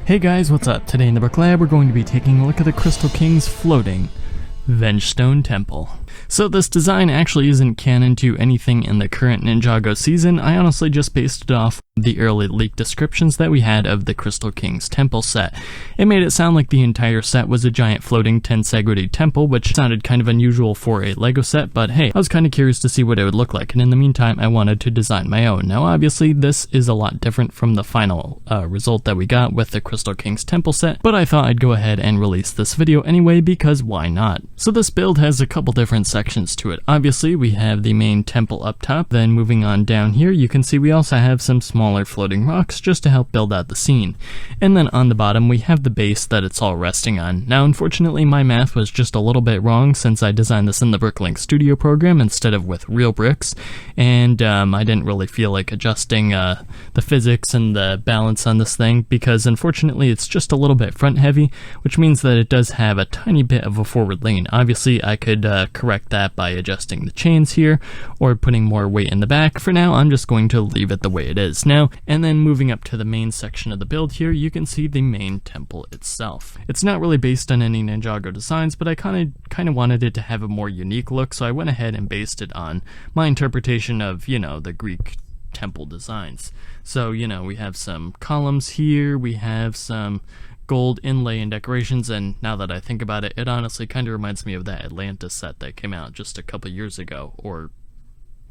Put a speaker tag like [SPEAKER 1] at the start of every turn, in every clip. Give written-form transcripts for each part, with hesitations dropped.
[SPEAKER 1] Hey guys, what's up? Today in the Book Lab we're going to be taking a look at the Crystal King's floating Vengestone Temple. So this design actually isn't canon to anything in the current Ninjago season. I honestly just based it off the early leaked descriptions that we had of the Crystal King's temple set. It made it sound like the entire set was a giant floating tensegrity temple, which sounded kind of unusual for a Lego set, but hey, I was kind of curious to see what it would look like, and in the meantime I wanted to design my own. Now obviously this is a lot different from the final result that we got with the Crystal King's temple set, but I thought I'd go ahead and release this video anyway because why not? So this build has a couple different sections to it. Obviously we have the main temple up top, then moving on down here you can see we also have some smaller floating rocks just to help build out the scene. And then on the bottom we have the base that it's all resting on. Now unfortunately my math was just a little bit wrong since I designed this in the Bricklink Studio program instead of with real bricks, and I didn't really feel like adjusting the physics and the balance on this thing because unfortunately it's just a little bit front heavy, which means that it does have a tiny bit of a forward lean. Obviously I could correct that by adjusting the chains here or putting more weight in the back. For now I'm just going to leave it the way it is now. And then moving up to the main section of the build here, you can see the main temple itself. It's not really based on any Ninjago designs, but I kind of wanted it to have a more unique look, so I went ahead and based it on my interpretation of, the Greek temple designs. So, we have some columns here, we have some gold inlay and decorations, and now that I think about it, it honestly kind of reminds me of that Atlantis set that came out just a couple years ago, or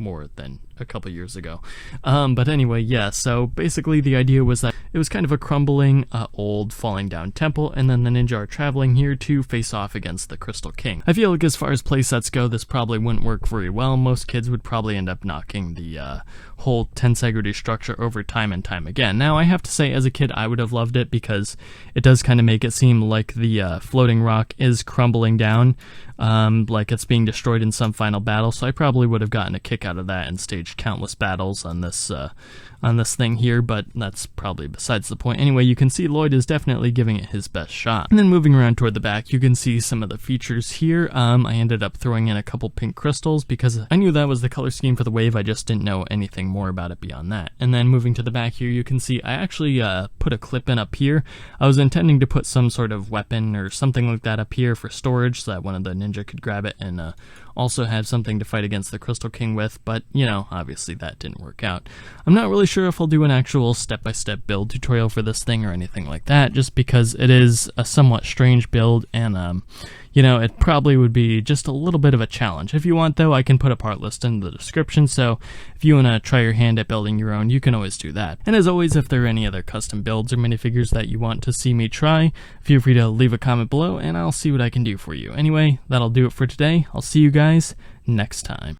[SPEAKER 1] more than a couple years ago. But anyway, yeah, so basically the idea was that it was kind of a crumbling, old, falling down temple, and then the ninja are traveling here to face off against the Crystal King. I feel like as far as playsets go, this probably wouldn't work very well. Most kids would probably end up knocking the whole tensegrity structure over time and time again. Now, I have to say, as a kid, I would have loved it because it does kind of make it seem like the floating rock is crumbling down, like it's being destroyed in some final battle, so I probably would have gotten a kick out of that and staged countless battles on this thing here, but that's probably besides the point. Anyway, you can see Lloyd is definitely giving it his best shot. And then moving around toward the back, you can see some of the features here. I ended up throwing in a couple pink crystals because I knew that was the color scheme for the wave, I just didn't know anything more about it beyond that. And then moving to the back here, you can see I actually put a clip in up here. I was intending to put some sort of weapon or something like that up here for storage so that one of the ninja could grab it and also have something to fight against the Crystal King with, but obviously that didn't work out. I'm not really sure if I'll do an actual step-by-step build tutorial for this thing or anything like that, just because it is a somewhat strange build and it probably would be just a little bit of a challenge. If you want though, I can put a part list in the description, so if you want to try your hand at building your own, you can always do that. And as always, if there are any other custom builds or minifigures that you want to see me try, feel free to leave a comment below and I'll see what I can do for you. Anyway, that'll do it for today. I'll see you guys next time.